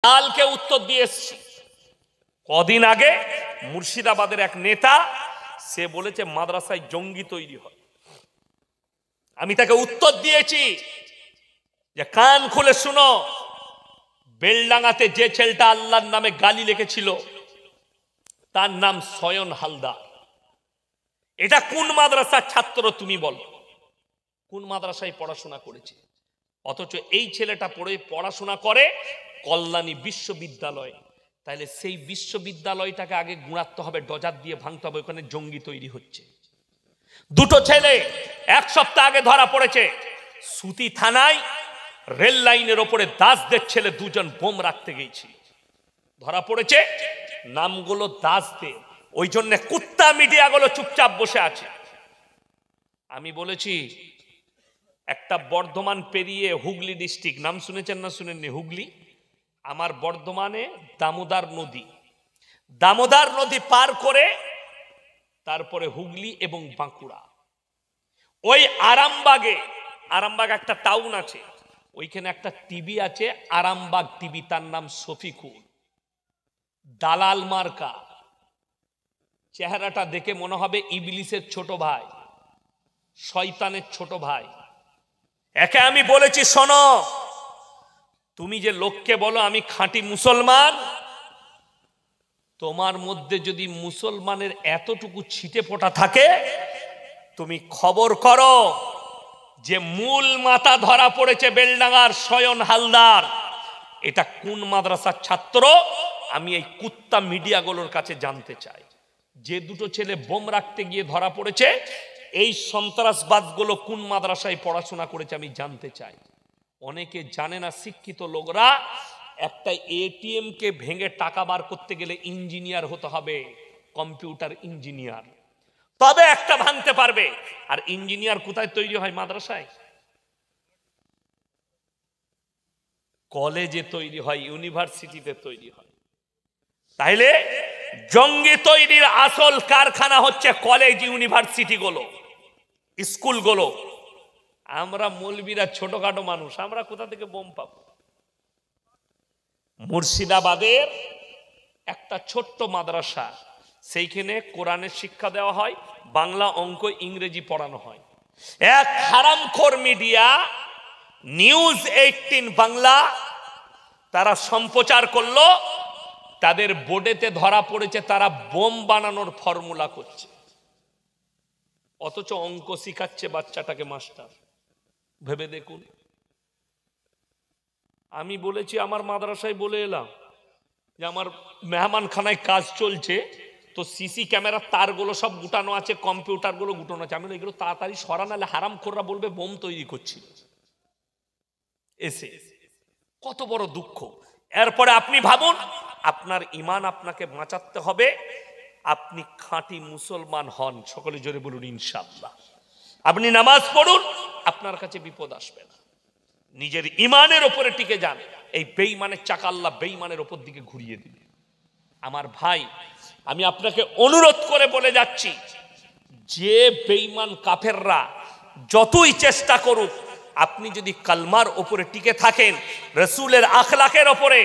কালকে উত্তর দিয়ে এসেছি। কদিন আগে মুর্শিদাবাদের এক নেতা সে বলেছে মাদ্রাসায় জঙ্গি তৈরি হয়। আমি তাকে উত্তর দিয়েছি যে কান খুলে শুনো, বেলডাঙ্গাতে যে ছেলেটা আল্লাহর নামে গালি লিখেছিল তার নাম সয়ন হালদার। এটা কোন মাদ্রাসার ছাত্র তুমি বলো? কোন মাদ্রাসায় পড়াশোনা করেছে? অথচ এই ছেলেটা পড়াশোনা করে কল্যাণী বিশ্ববিদ্যালয়। তাহলে সেই বিশ্ববিদ্যালয়টাকে আগে গুঁড়াতে হবে, ডজার দিয়ে ভাঙতে হবে, ওখানে জঙ্গি তৈরি হচ্ছে। দুটো ছেলে এক সপ্তাহ আগে ধরা পড়েছে সুতি থানায়, রেল লাইনের ওপরে দাসদের ছেলে দুজন বোম রাখতে গিয়েছিল, ধরা পড়েছে। নামগুলো দাসদের, ওই জন্য কুত্তা মিডিয়াগুলো চুপচাপ বসে আছে। আমি বলেছি একটা বর্ধমান পেরিয়ে হুগলি ডিস্ট্রিক্ট, নাম শুনেছেন না শুনেননি? হুগলি, আমার বর্ধমানে দামোদর নদী পার করে তারপরে হুগলি এবং বাঁকুড়া, ওই আরামবাগ একটা টাউন আছে, ওইখানে একটা টিভি আছে আরামবাগ টিভি, তার নাম শফিকুল। দালাল মার্কা, চেহারাটা দেখে মনে হবে ইবলিসের ছোট ভাই, শয়তানের ছোট ভাই। একে আমি বলেছি শোনো, তুমি যে লোককে বলো আমি খাঁটি মুসলমান, তোমার মধ্যে যদি মুসলমানের এতটুকু ছিটে ফোটা থাকে, তুমি খবর করো যে মূল মাথা ধরা পড়েছে বেলডাঙ্গার সয়ন হালদার, এটা কোন মাদ্রাসার ছাত্র? আমি এই কুত্তা মিডিয়াগুলোর কাছে জানতে চাই। যে দুটো ছেলে বোম রাখতে গিয়ে ধরা পড়েছে, এই সন্ত্রাসবাদগুলো কোন মাদ্রাসায় পড়াশোনা করেছে আমি জানতে চাই। অনেকে জানে না, শিক্ষিত লোকরা, একটা এটিএম কে ভেঙে টাকা বার করতে গেলে ইঞ্জিনিয়ার হতে হবে, কম্পিউটার ইঞ্জিনিয়ার, তবে একটা ভাঙতে পারবে। আর ইঞ্জিনিয়ার কোথায় তৈরি হয়? মাদ্রাসায়, কলেজে তৈরি হয়, ইউনিভার্সিটিতে তৈরি হয়। তাইলে জঙ্গি তৈরির আসল কারখানা হচ্ছে কলেজ, ইউনিভার্সিটি গুলো, স্কুলগুলো। আমরা মৌলবীরা ছোটখাটো মানুষ, আমরা কোথা থেকে বোম পাবো? মুর্শিদাবাদের একটা ছোট্ট মাদ্রাসা, সেইখানে কোরআনের শিক্ষা দেওয়া হয়, বাংলা, অঙ্ক, ইংরেজি পড়ানো হয়। এক হারামখোর মিডিয়া নিউজ 18 বাংলা, তারা সম্প্রচার করলো তাদের বোর্ডেতে ধরা পড়েছে তারা বোম বানানোর ফর্মুলা করছে, অথচ অঙ্ক শিখাচ্ছে বাচ্চাটাকে মাস্টার। ভেবে দেখুন। আমি বলেছি আমার মাদ্রাসায় বলে এলাম যে আমার মেহমানখানায় কাজ চলছে, তো সিসি ক্যামেরার তারগুলো সব গুটানো আছে, কম্পিউটারগুলো গুটানো আছে। আমি এগুলো তাড়াতাড়ি সরা, নাহলে হারামখোররা বলবে বোম তৈরি করছিল। এসে কত বড় দুঃখ। এরপরে আপনি ভাবুন, আপনার ঈমান আপনাকে বাঁচাতে হবে, আপনি খাঁটি মুসলমান হন। সকলে জোরে বলুন ইনশাআল্লাহ। আপনি নামাজ পড়ুন, আপনার কাছে বিপদ আসবে না। নিজের ঈমানের উপরে টিকে যান, এই বেঈমানের চাকা আল্লাহ বেঈমানের উপর দিকে ঘুরিয়ে দিবে। আমার ভাই, আমি আপনাকে অনুরোধ করে বলে যাচ্ছি, যে বেঈমান কাফেররা যতই চেষ্টা করুক, আপনি যদি কালমার উপরে টিকে থাকেন, রাসূলের আখলাকের উপরে,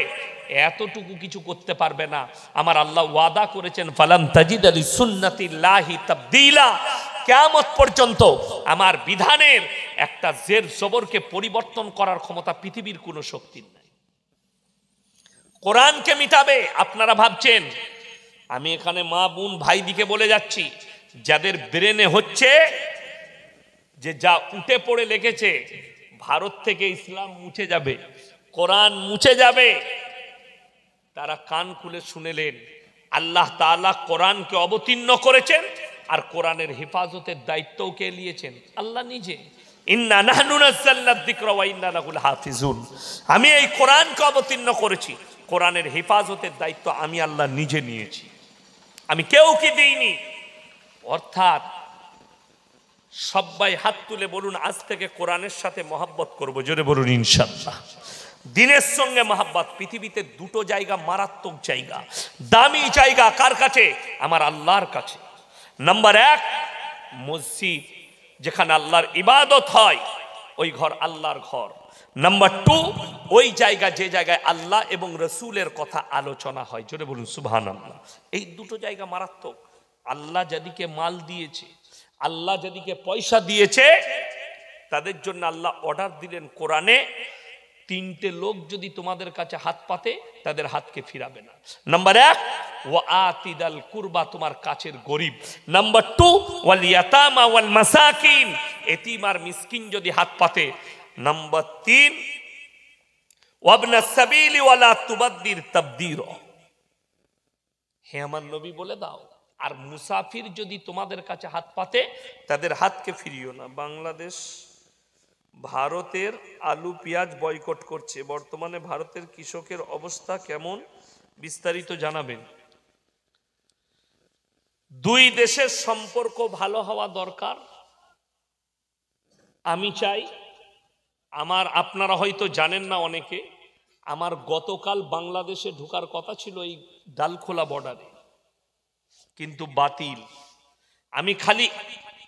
এতটুকু কিছু করতে পারবে না। আমার আল্লাহ ওয়াদা করেছেন, ফালান তাজিদা লিসুন্নাতিল্লাহি তাবদীলা, কিয়ামত পর্যন্ত আমার বিধানের একটা জের জবরকে পরিবর্তন করার ক্ষমতা পৃথিবীর কোনো শক্তির নাই। কোরআনকে মিটাবে। আপনারা ভাবছেন আমি এখানে মা বোন ভাই দিকে বলে যাচ্ছি, যাদের ব্রেনে হচ্ছে যে যা উঠে পড়ে লেগেছে, ভারত থেকে ইসলাম মুছে যাবে, কোরআন মুছে যাবে, তারা কান খুলে শুনেলেন আল্লাহ তাআলা কোরআনকে অবতীর্ণ করেছেন, আর কোরআনের হেফাজতের দায়িত্বও কে নিয়েছেন? আল্লাহ নিজে। ইন্না নাহনু নাযালনা যিকরা ওয়া ইন্না লাহু লাহাফিজুন। আমি এই কোরআনকে অবতীর্ণ করেছি, কোরআনের হেফাজতের দায়িত্ব আমি আল্লাহ নিজে নিয়েছি, আমি কেউ কি দিইনি। অর্থাৎ সবাই হাত তুলে বলুন, আজ থেকে কোরআনের সাথে মহব্বত করব। জোরে বলুন ইনশাআল্লাহ। দিনের সঙ্গে মহব্বত। পৃথিবীতে দুটো জায়গা মারাত্মক জায়গা, দামি জায়গা, কার কাছে? আমার আল্লাহর কাছে। নাম্বার 1, মসজিদ, যেখানে আল্লাহর ইবাদত হয়, ওই ঘর আল্লাহর ঘর। নাম্বার 2, ওই জায়গা যে জায়গায় আল্লাহ এবং রসুলের কথা আলোচনা হয়, জোরে বলুন সুবহানাল্লাহ। এই দুটো জায়গা মারাত্মক। আল্লাহ যাদিকে মাল দিয়েছে, আল্লাহ যাদিকে পয়সা দিয়েছে, তাদের জন্য আল্লাহ অর্ডার দিলেন কোরআনে, 3টে লোক যদি তোমাদের কাছে হাত পাতে তাদের হাতকে ফিরাবে না। নাম্বার 1, ওয়া আতিদাল কুরবা, তোমার কাছের গরিব। নাম্বার 2, ওয়াল ইয়াতামা ওয়াল মাসাকিন, এতিম আর মিসকিন যদি হাত পাতে। নাম্বার 3, ওয়াবনাস সাবিলি ওয়ালা তুবাদ্দির তাবদীরা, হে আমার নবী বলে দাও, আর মুসাফির যদি তোমাদের কাছে হাত পাতে তাদের হাতকে ফিরিও না। বাংলাদেশ ভারতের আলু পেঁয়াজ বয়কট করছে, বর্তমানে ভারতের কৃষকের অবস্থা কেমন বিস্তারিত জানাবেন। দুই দেশের সম্পর্ক ভালো হওয়া দরকার। আমি চাই, আপনারা হয়তো জানেন না অনেকে, আমার গতকাল বাংলাদেশে ঢোকার কথা ছিল এই ডালখোলা বর্ডারে, কিন্তু বাতিল। আমি খালি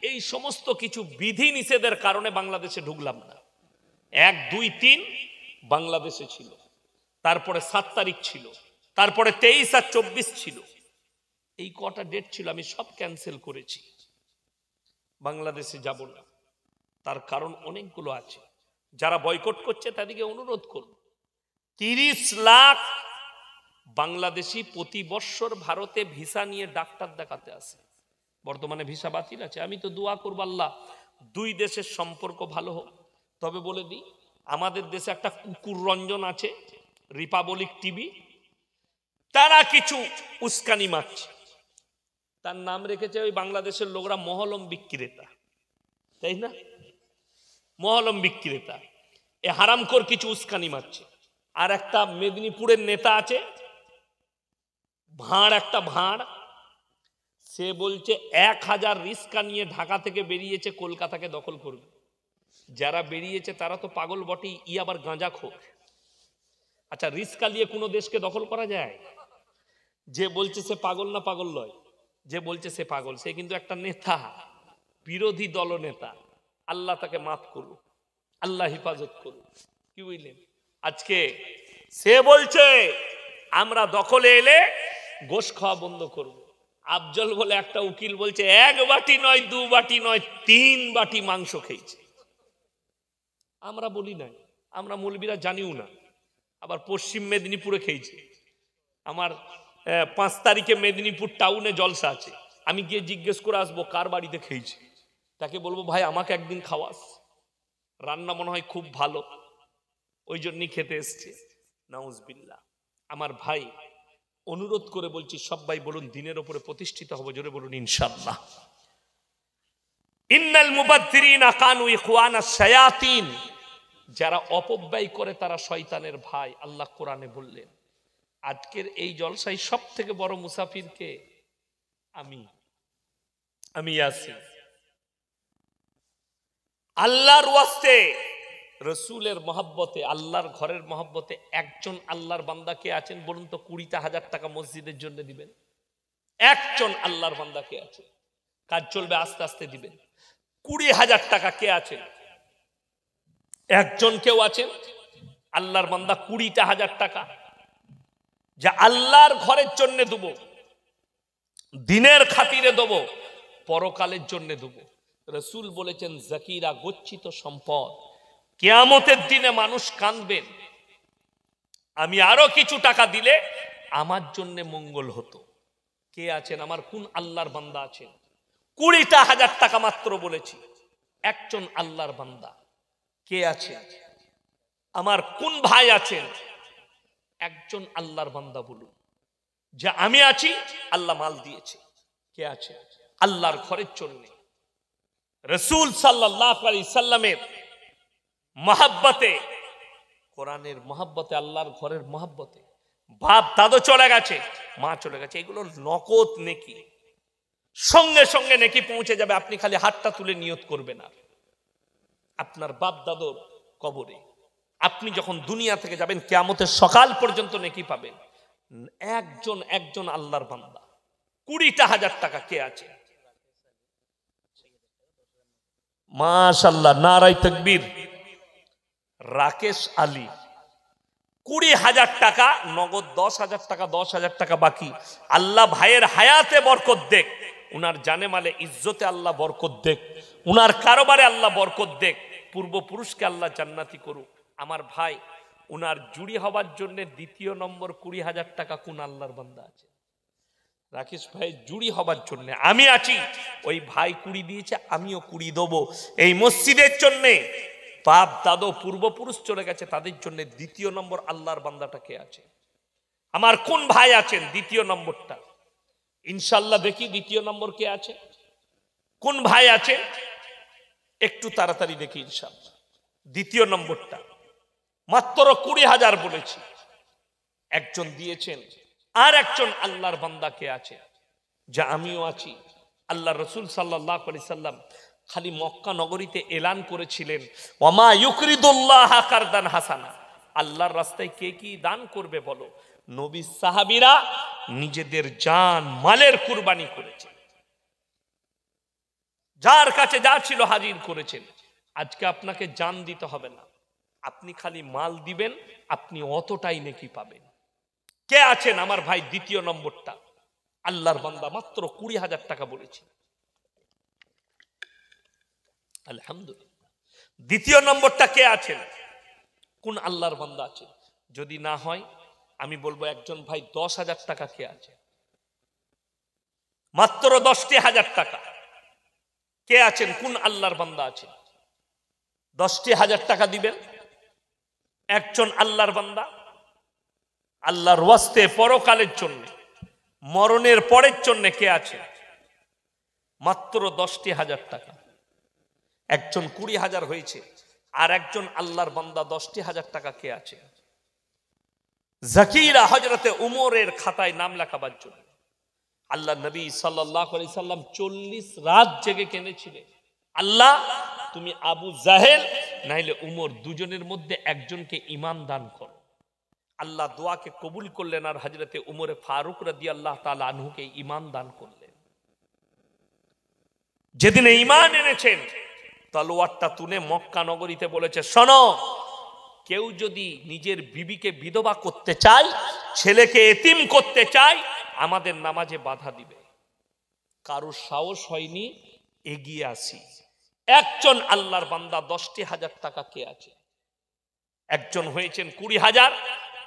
এই সমস্ত কিছু বিধি নিষেধের কারণে বাংলাদেশে ঢুকলাম না। 1, 2, 3 বাংলাদেশে ছিল, তারপরে 7 তারিখ ছিল, তারপরে 23 আর 24 ছিল, এই কটা ডেট ছিল, আমি সব ক্যান্সেল করেছি। বাংলাদেশে যাব না, তার কারণ অনেকগুলো আছে। যারা বয়কট করছে তাদেরকে অনুরোধ করব, 30 লাখ বাংলাদেশি প্রতি বৎসর ভারতে ভিসা নিয়ে ডাক্তার দেখাতে আসে। বর্তমানে ভিসা বাতিল আছে। আমি তো দোয়া করব আল্লাহ দুই দেশের সম্পর্ক ভালো হোক। তবে বলে দিই, আমাদের দেশে একটা কুকুর রঞ্জন আছে, রিপাবলিক টিভি, তারা কিছু উস্কানি মারছে। তার নাম রেখেছে ওই বাংলাদেশের লোকরা মহলম বিক্রেতা, তাই না? মহলম বিক্রেতা। এ হারামখোর কিছু উস্কানি মারছে। আর একটা মেদিনীপুরের নেতা আছে, একটা ভাঁড়, সে বলছে 1000 রিস্কা নিয়ে ঢাকা থেকে বেরিয়েছে, কলকাতাকে দখল করবে। যারা বেরিয়েছে তারা তো পাগল বটেই, আবার গাঁজাখোর। আচ্ছা, রিস্কা নিয়ে কোনো দেশকে দখল করা যায়? যে বলছে সে পাগল না পাগল নয়, যে বলছে সে পাগল, সে কিন্তু একটা নেতা, বিরোধী দল নেতা। আল্লাহ তাকে মাফ করুক, আল্লাহ হেফাজত করুক। কি বুঝলেন? আজকে সে বলছে আমরা দখলে এলে গোশ খাওয়া বন্ধ করব। আফজল বলে একটা উকিল বলছে 1 বাটি নয়, 2 বাটি নয়, 3 বাটি মাংস খেয়েছে। আমরা বলি নাই, আমরা মৌলবীরা জানিও না। আবার পশ্চিম মেদিনীপুরে খেয়েছে। আমার 5 তারিখে মেদিনীপুর টাউনে জলসা আছে, আমি গিয়ে জিজ্ঞেস করে আসবো কার বাড়িতে খেয়েছে। তাকে বলবো ভাই আমাকে একদিন খাওয়াস, রান্না মনে হয় খুব ভালো, ওই জন্যই খেতে এসছে। নাউজুবিল্লাহ। আমার ভাই, অনুরোধ করে বলছি, সবাই বলুন দিনের উপরে প্রতিষ্ঠিত হবো, জোরে বলুন ইনশাআল্লাহ। ইন্নাল মুবাদদিরিনা কানু ইখওয়ানাশ শায়াতিন, যারা অপব্যয় করে তারা শয়তানের ভাই, আল্লাহ কোরআনে বললেন। আজকের এই জলসায় সব থেকে বড় মুসাফির কে? আমি আছি। আল্লাহর ওয়াস্তে, রসুলের মহব্বতে, আল্লাহর ঘরের মহব্বতে একজন আল্লাহর বান্দা কে আছেন বলুন তো? 20,000 টাকা মসজিদের জন্য দিবেন? একজন আল্লাহর বান্দা কে আছে? কাজ চলবে আস্তে আস্তে দিবেন। 20,000 টাকা কে আছেন? একজন কেউ আছেন আল্লাহর বান্দা? 20,000 টাকা যা আল্লাহর ঘরের জন্য দেব, দিনের খাতিরে দেব, পরকালের জন্য দেব। রসুল বলেছেন জাকিরা, গচ্ছিত সম্পদ। কিয়ামতের দিনে মানুষ কাঁদবেন, আমি আরো কিছু টাকা দিলে আমার জন্য মঙ্গল হতো। কে আছেন? আমার কোন আল্লাহর বান্দা আছেন? 20,000 টাকা মাত্র বলেছি, একজন আল্লাহর বান্দা কে আছে? আমার কোন ভাই আছেন? একজন আল্লাহর বান্দা বলুন যে আমি আছি, আল্লাহ মাল দিয়েছে। কে আছে? আল্লাহর ঘরের জন্য। রাসূল সাল্লাল্লাহু আলাইহি সাল্লামের মহব্বতে, কোরআনের মহব্বতে, আল্লাহর ঘরের মহব্বতে। বাপ দাদু চলে গেছে, মা চলে গেছে, এগুলো নকদ নেকি, সঙ্গে সঙ্গে নেকি পৌঁছে যাবে। আপনি খালি হাতটা তুলে নিয়ত করবেন। আর আপনার বাপ দাদুর কবরে আপনি যখন দুনিয়া থেকে যাবেন, কিয়ামতের সকাল পর্যন্ত নেকি পাবেন। একজন আল্লাহর বান্দা। 20,000 টাকা কে আছে? মাশাআল্লাহ, নারায়ে তাকবীর। রাকেশ আলী 20,000 টাকা নগদ, 10,000 টাকা, 10,000 টাকা বাকি। আল্লাহ ভাইয়ের হায়াতে বরকত দেখ, উনার জানে মালে ইজ্জতে আল্লাহ বরকত দেখ, উনার কারোবারে আল্লাহ বরকত দেখ, পূর্বপুরুষকে আল্লাহ জান্নাতি করুক। আমার ভাই উনার জুড়ি হবার জন্য দ্বিতীয় নম্বর 20,000 টাকা কোন আল্লাহর বান্দা আছে? রাকেশ ভাই জুড়ি হবার জন্য আমি আছি, ওই ভাই 20 দিয়েছে, আমিও 20 দেবো এই মসজিদের জন্য। বাপ দাদু পূর্বপুরুষ চলে গেছে, তাদের জন্য দ্বিতীয় নম্বর আল্লাহর বান্দাটা কে আছে? আমার কোন ভাই আছেন দ্বিতীয় নম্বরটা? ইনশাল্লাহ দেখি দ্বিতীয় নম্বর কে আছে, কোন ভাই আছে একটু তাড়াতাড়ি দেখি ইনশাল্লাহ। দ্বিতীয় নম্বরটা মাত্র 20,000 বলেছি, একজন দিয়েছেন। আর একজন আল্লাহর বান্দা কে আছে? যা আমিও আছি। আল্লাহ রসুল সাল্লাল্লাহু আলাইহি সাল্লাম খালি মক্কা নগরীতে এলান করেছিলেন, ওয়ামা ইউকরিদুল্লাহ কারদান হাসানা, আল্লাহর রাস্তায় কে কি দান করবে বলো? নবী সাহাবীরা নিজেদের জান মালের কুরবানি করেছে, যার কাছে যা ছিল হাজির করেছেন। আজকে আপনাকে জান দিতে হবে না, আপনি খালি মাল দিবেন, আপনি অতটাই নেকি পাবেন। কে আছেন আমার ভাই দ্বিতীয় নম্বরটা? আল্লাহর বান্দা মাত্র 20,000 টাকা বলেছি, আলহামদুলিল্লাহ। দ্বিতীয় নম্বরটা কে আছেন, কোন আল্লাহর বান্দা আছে? যদি না হয় আমি বলবো একজন ভাই 10,000 টাকা কে আছে? মাত্র 10,000 টাকা কে আছেন? কোন আল্লাহর বান্দা আছে? 10,000 টাকা দিবেন একজন আল্লাহর বান্দা আল্লাহর ওয়াস্তে পরকালের জন্য, মরণের পরের জন্য কে আছে? মাত্র 10,000 টাকা। একজন 20,000 হয়েছে, আর একজন আল্লাহর বান্দা 10,000 টাকা কে আছে? জাকিরা হযরতে উমরের খাতায় নাম লেখাবার জন্য আল্লাহ নবী সাল্লাল্লাহু আলাইহি সাল্লাম 40 রাত জেগে কেঁদেছিলেন, আল্লাহ তুমি আবু জাহেল নাইলে উমর দুজনের মধ্যে একজনকে ঈমান দান করো। আল্লাহ দোয়াকে কবুল করলেন, আর হযরতে উমরে ফারুক রাদিয়াল্লাহু তাআলা আনহুকে ঈমান দান করলেন। যেদিন ঈমান এনেছেন, তলোয়ারটা তুলে মক্কা নগরীতে বলেছে, শোনো, কেউ যদি নিজের বিবিকে বিধবা করতে চায়, ছেলেকে এতিম করতে চায়, আমাদের নামাজে বাধা দিবে। কারো সাহস হয়নি, এগিয়ে আসি। একজন আল্লাহর বান্দা 10,000 টাকা কে আছে? একজন হয়েছেন 20,000,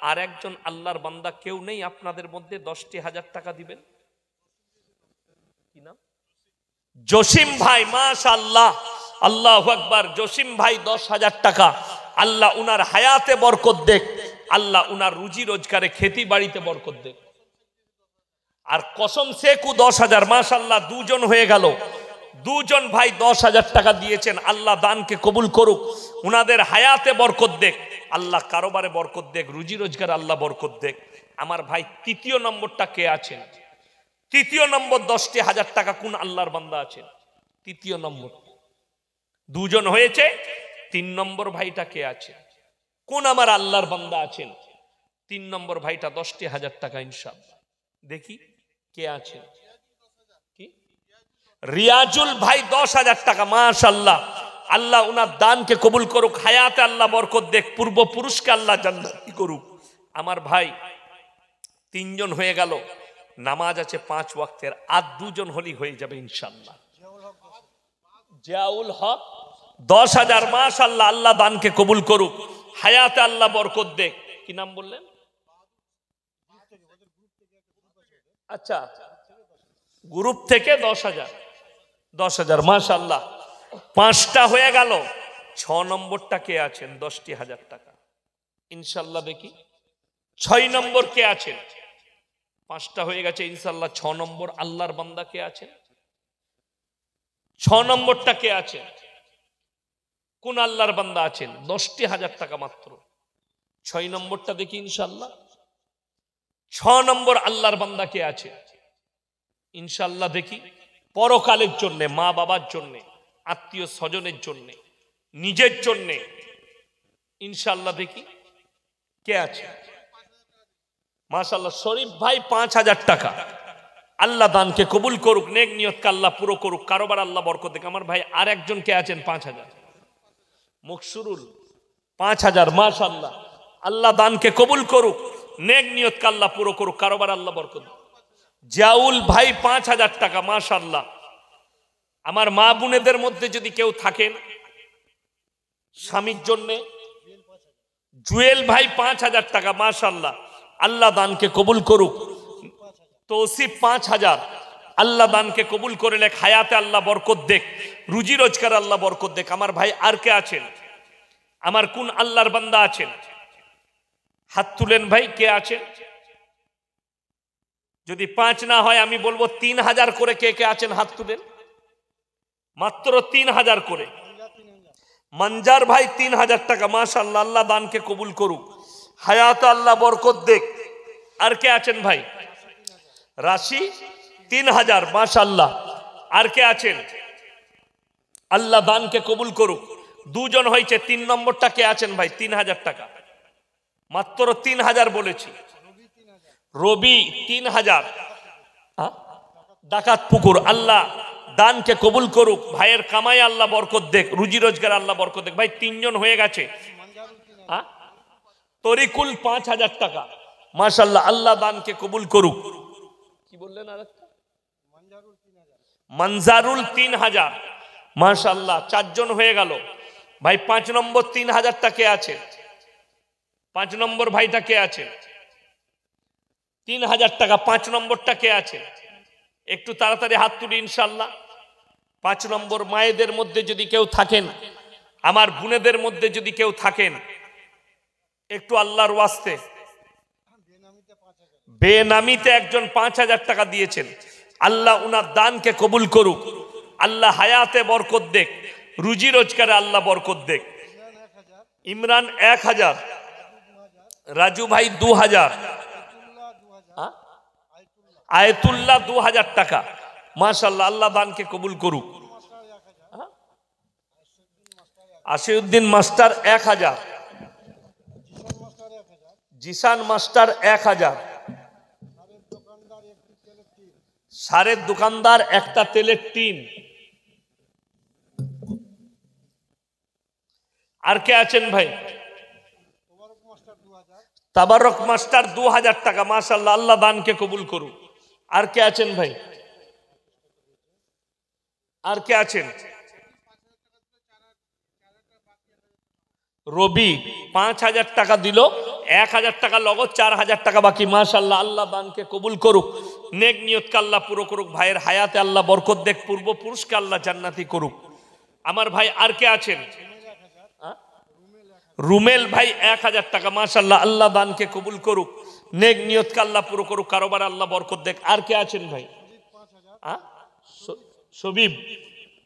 আর একজন আল্লাহর বান্দা কেউ নেই আপনাদের মধ্যে 10,000 টাকা দিবেন? কি নাম? জসিম ভাই, মাশাআল্লাহ, আল্লাহু আকবার। জসিম ভাই 10,000 টাকা। আল্লাহ উনার হায়াতে বরকত দেখ, আল্লাহ উনার রুজি রোজগারে খেতি বাড়িতে বরকত দেখ। আর কসম শেখু 10,000, মাশাআল্লাহ, দুজন হয়ে গেল। দুজন ভাই 10,000 টাকা দিয়েছেন, আল্লাহ দানকে কবুল করুক, উনাদের হায়াতে বরকত দেখ, আল্লাহ কারোবারে বরকত দেখ, রুজি রোজগার আল্লাহ বরকত দেখ। আমার ভাই তৃতীয় নম্বরটা কে আছেন? তৃতীয় নম্বর 10,000 টাকা কোন আল্লাহর বান্দা আছেন? তৃতীয় নম্বর দুজন হয়েছে, 3 নম্বর ভাইটা কে আছে? কোন আমার আল্লাহর বান্দা আছেন? 3 নম্বর ভাইটা 10,000 টাকা ইনশাআল্লাহ। দেখি কে আছে? কি? রিয়াজুল ভাই 10,000 টাকা, মাশাআল্লাহ, আল্লাহ উনার দানকে কবুল করুক, হায়াতে আল্লাহ বরকত দেখ, পূর্বপুরুষকে আল্লাহ জান্নাতি করুক। আমার ভাই 3 জন হয়ে গেল, নামাজ আছে 5 ওয়াক্তের, আর 2 জন হলি হয়ে যাবে ইনশাআল্লাহ। জিয়াউল হক 10,000, মাশাআল্লাহ, আল্লাহ দানকে কবুল করুক, হায়াতে আল্লাহ বরকত দেখ। কি নাম বললেন? আচ্ছা, গ্রুপ থেকে 10,000, মাশাআল্লাহ, 5টা হয়ে গেল। 6 নম্বরটা কে আছেন? 10,000 টাকা ইনশাআল্লাহ। দেখি 6 নম্বর কে আছেন? 5টা হয়ে গেছে ইনশাআল্লাহ। 6 নম্বর আল্লাহর বান্দা কে আছেন? 6 নম্বরটা কে আছেন? কোন আল্লাহর বান্দা আছেন? 10,000 টাকা মাত্র। 6 নম্বরটা দেখি ইনশাআল্লাহ। 6 নম্বর আল্লাহর বান্দা কে আছে ইনশাআল্লাহ? দেখি পরকালের জন্য, মা বাবার জন্য, আত্মীয় স্বজনের জন্য, নিজের জন্য ইনশাআল্লাহ। দেখি কে আছে? মাশাআল্লাহ, শরীফ ভাই 5,000 টাকা। আল্লাহ দানকে কবুল করুক, নেক নিয়তকে আল্লাহ পুরো করুক, কারোবার আল্লাহ বরকত দেখ। আমার ভাই আর একজন কে আছেন? 5,000। মুকসুরুল 5,000 মাশাআল্লাহ। আল্লাহ দানকে কবুল করুক, নেক নিয়তকে আল্লাহ পুরো করুক, কারোবার আল্লাহ বরকত। জাউল ভাই 5,000 টাকা মাশাআল্লাহ। আমার মা বোনেদের মধ্যে যদি কেউ থাকেন স্বামীর জন্যে, জুয়েল ভাই 5,000 টাকা মাশাআল্লাহ। আল্লাহ দানকে কবুল করুক। তৌসিফ 5,000। আল্লাহ দানকে কবুল করে লেখ, হায়াতে আল্লাহ বরকত দেখ, রুজি রোজগার আল্লাহ বরকত দেখ। আমার ভাই আর কে আছেন? আমার কোন আল্লাহর বান্দা আছেন? হাত তুলেন ভাই, কে আছেন? যদি 5 না হয় আমি বলবো 3,000 করে কে কে আছেন হাত তুলেন। মাত্র 3,000 করে। মঞ্জার ভাই 3,000 টাকা মাশাআল্লাহ। আল্লাহ দানকে কবুল করুক, হায়াতে আল্লাহ বরকত দেখ। আর কে আছেন ভাই? রাশি 3,000 মাশাআল্লাহ। আর কে আছেন? আল্লাহ দানকে কবুল করুক। দুজন হয়েছে, 3 নম্বরটা কে আছেন ভাই? 3,000 টাকা মাত্র 3,000 বলেছি। রবি 3,000 ডাকাত পুকুর। আল্লাহ দানকে কবুল করুক, ভাইয়ের কামাই আল্লাহ বরকত দেখ, রুজি রোজগার আল্লাহ বরকত দেখ। ভাই 3 জন হয়ে গেছে। তরিকুল 5,000 টাকা মাশাআল্লাহ। আল্লাহ দানকে কবুল করুক। কি বললেন আরেকটা? মনজারুল 3,000 মাশাআল্লাহ। 4 জন হয়ে গেল ভাই। 5 নম্বর 3,000 টাকা আছে। 5 নম্বর ভাইটা কে আছে? 3,000 টাকা 5 নম্বরটা কে আছে? একটু তাড়াতাড়ি হাত তুলি ইনশাআল্লাহ। 5 নম্বর মায়েদের মধ্যে যদি কেউ থাকেন, আমার বোনেদের মধ্যে যদি কেউ থাকেন, একটু আল্লাহর ওয়াস্তে। বেনামিতে একজন 5,000 টাকা দিয়েছেন। আল্লাহ উনার দানকে কবুল করুক, আল্লাহ হায়াতে বরকত দেখ, রুজি রোজগারে আল্লাহ বরকত দেখ। ইমরান 1,000, রাজু ভাই 2,000, আয়াতুল্লাহ 2,000 টাকা মাশাআল্লাহ। আল্লাহ দানকে কবুল করুক। আশিউদ্দিন মাস্টার 1,000, জিসান মাস্টার 1,000, সারের দোকানদার একটা তেলের টিন। আর কে আছেন ভাই? তাবারক মাস্টার 2,000 টাকা মাশাআল্লাহ। আল্লাহ দানকে কবুল করুক। আর কে আছেন ভাই? আর কে আছেন? রবি 5,000 টাকা দিল, 1,000 টাকা লগত, 4,000 টাকা বাকি মাশাআল্লাহ। আল্লাহ দানকে কবুল করুক, নেক নিয়তকে আল্লাহ পুরো করুক, ভাইয়ের হায়াতে আল্লাহ বরকত দেখ, পূর্বপুরুষকে আল্লাহ জান্নাতি করুক। আমার ভাই আর কে আছেন? রুমেল ভাই 1,000 টাকা মাশাআল্লাহ। আল্লাহ দানকে কবুল করুক, নেক নিয়তকে আল্লাহ পুরো করুক, কারোবার আল্লাহ বরকত দেখ। আর কে আছেন ভাই? শবীব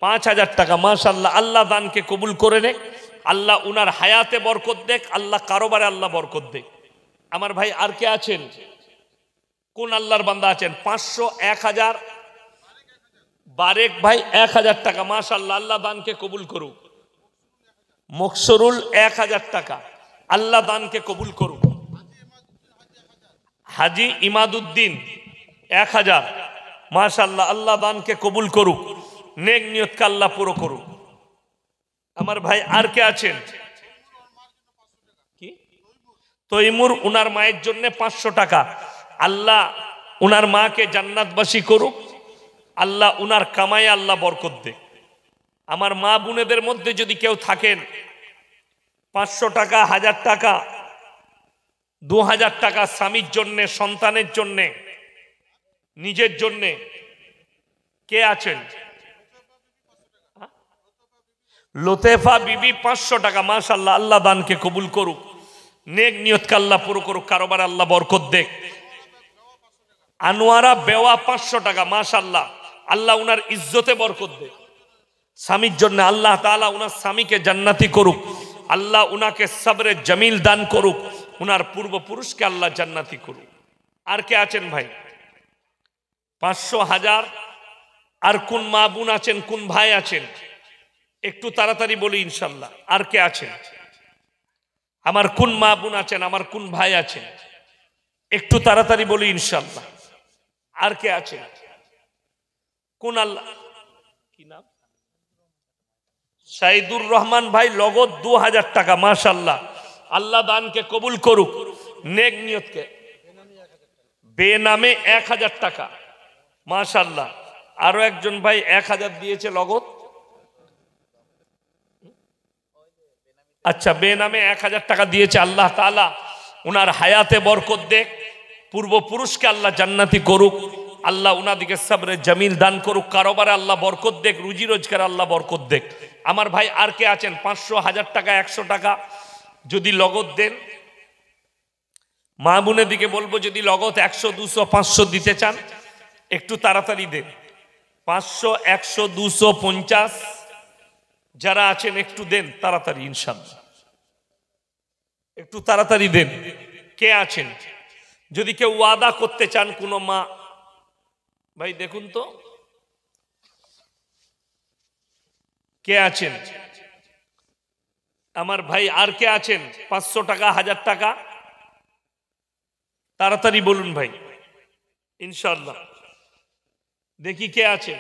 5,000 টাকা মাশাআল্লাহ। আল্লাহ দানকে কবুল করে নেক, আল্লাহ উনার হায়াতে বরকত দেখ, আল্লাহ কারোবারে আল্লাহ বরকত দেখ। আমার ভাই আর কে আছেন? কোন আল্লাহর বান্দা আছেন? 500, 1,000। বারেক ভাই 1,000 টাকা মাশাআল্লাহ। আল্লাহ দানকে কবুল করুক। মকসুরুল 1,000 টাকা। আল্লাহ দানকে কবুল করুক। হাজি ইমাদুদ্দিন 1,000 মাশাআল্লাহ। আল্লাহ দানকে কবুল করুক, নেক নিয়তকে আল্লাহ পুরো করুক। আমার ভাই আর কে আছেন? কি? তৈমুর উনার মায়ের জন্য 500 টাকা। আল্লাহ উনার মাকে জান্নাতবাসী করুক, আল্লাহ উনার কামাই আল্লাহ বরকত দেখ। আমার মা বোনেদের মধ্যে যদি কেউ থাকেন 500 টাকা, 1,000 টাকা, 2,000 টাকা স্বামীর জন্য, সন্তানের জন্য, নিজের জন্য, কে আছেন? লতেফা বিবি 500 টাকা মাশাআল্লাহ। আল্লাহ দানকে কবুল করুক, নেক নিয়তকে আল্লাহ পুরো করুক, কারোবার আল্লাহ বরকত দেখ। আনোয়ারা বেওয়া 500 টাকা মাশাআল্লাহ। আল্লাহ উনার ইজ্জতে বরকত দেখ। স্বামীর জন্য আল্লাহ তাআলা উনার স্বামীকে জান্নাতি করুক, আল্লাহ উনাকে সবরে জামিল দান করুক, উনার পূর্বপুরুষকে আল্লাহ জান্নাতি করুক। আর কে আছেন ভাই? 500, 1,000। আর কোন মা বোন আছেন, কোন ভাই আছেন? একটু তাড়াতাড়ি বলি ইনশাল্লাহ। আর কে আছেন? আমার কোন মা বোন আছেন, আমার কোন ভাই আছেন? একটু তাড়াতাড়ি বলি ইনশাল্লাহ। আর কে আছেন? কোন আল্লাহ, কি নাম? সাইদুর রহমান ভাই লগত 2,000 টাকা মাশাআল্লাহ। আল্লাহ দানকে কবুল করুক, নেক নিয়তকে। বেনামে 1000 টাকা, মাশাআল্লাহ। আরো একজন ভাই 1000 দিয়েছে লগত। আচ্ছা, বেনামে 1000 টাকা দিয়েছে। আল্লাহ তাআলা উনার হায়াতে বরকত দেখ, পূর্বপুরুষকে আল্লাহ জান্নাতি করুক, আল্লাহ উনাদিকে সবরে জামিল দান করুক, কারোবারে আল্লাহ বরকত দেখ, রুজি রোজগার আল্লাহ বরকত দেখ। আমার ভাই আর কে আছেন 500, 1000 টাকা, 100 টাকা যদি লগত দেন? মা বোনের দিকে বলবো, যদি লগত 100, 200, 500 দিতে চান একটু তাড়াতাড়ি দেন। 500, 100, 200, 50 যারা আছেন একটু দেন তাড়াতাড়ি, ইনশাআল্লাহ একটু তাড়াতাড়ি দেন। কে আছেন? যদি কেউ ওয়াদা করতে চান, কোনো মা ভাই দেখুন তো কে আছেন আমার ভাই, আর কে আছেন? 500 টাকা, 1000 টাকা তাড়াতাড়ি বলুন ভাই, ইনশাআল্লাহ। দেখি কে আছেন।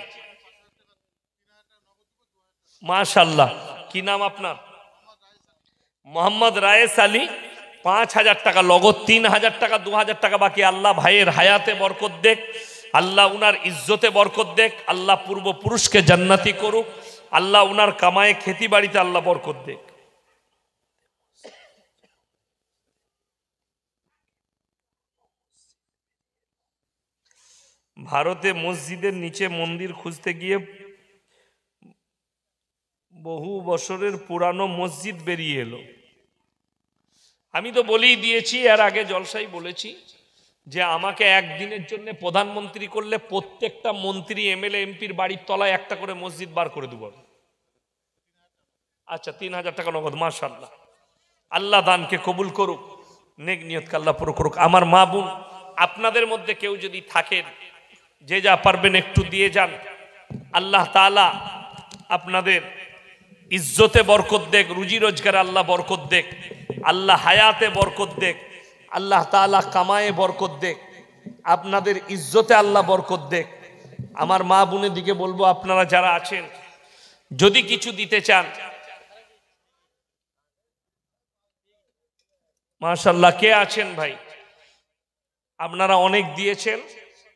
মাশাআল্লাহ। কি নাম আপনার? মোহাম্মদ রায়েস আলী। 5000 টাকা লগত, 3000 টাকা, 2000 টাকা বাকি। আল্লাহ ভাইয়ের হায়াতে বরকত দেখ, আল্লাহ উনার ইজ্জতে বরকত দেখ, আল্লাহ পূর্বপুরুষকে জান্নাতি করুক, আল্লাহ উনার কামায়ে খেতি বাড়িতে আল্লাহ বরকত দেখ। ভারতে মসজিদের নিচে মন্দির খুঁজতে গিয়ে বহু বছরের পুরানো মসজিদ বেরিয়ে এলো। আমি তো বলেই দিয়েছি, এর আগে জলসাই বলেছি যে আমাকে একদিনের জন্য প্রধানমন্ত্রী করলে প্রত্যেকটা মন্ত্রী, এমএলএ, এমপির বাড়ির তলায় একটা করে মসজিদ বার করে দেব। আচ্ছা, 3000 টাকা নগদ, মাশাআল্লাহ। আল্লাহ দানকে কবুল করুক, নেক নিয়তকে আল্লাহ পুরো করুক। আমার মা বোন, আপনাদের মধ্যে কেউ যদি থাকেন, যে যা পারবেন একটু দিয়ে যান। আল্লাহ তাআলা আপনাদের ইজ্জতে বরকত দেখ, রুজি রোজগারে আল্লাহ বরকত দেখ, আল্লাহ হায়াতে বরকত দেখ, আল্লাহ তাআলা কামায়ে বরকত দেখ, আপনাদের ইজ্জতে আল্লাহ বরকত দেখ। আমার মা বোনের দিকে বলবো, আপনারা যারা আছেন যদি কিছু দিতে চান, মাশাআল্লাহ। কে আছেন ভাই? আপনারা অনেক দিয়েছেন,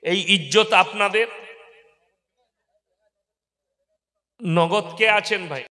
এই ইজ্জত আপনাদের। নগদ কে আছেন ভাই?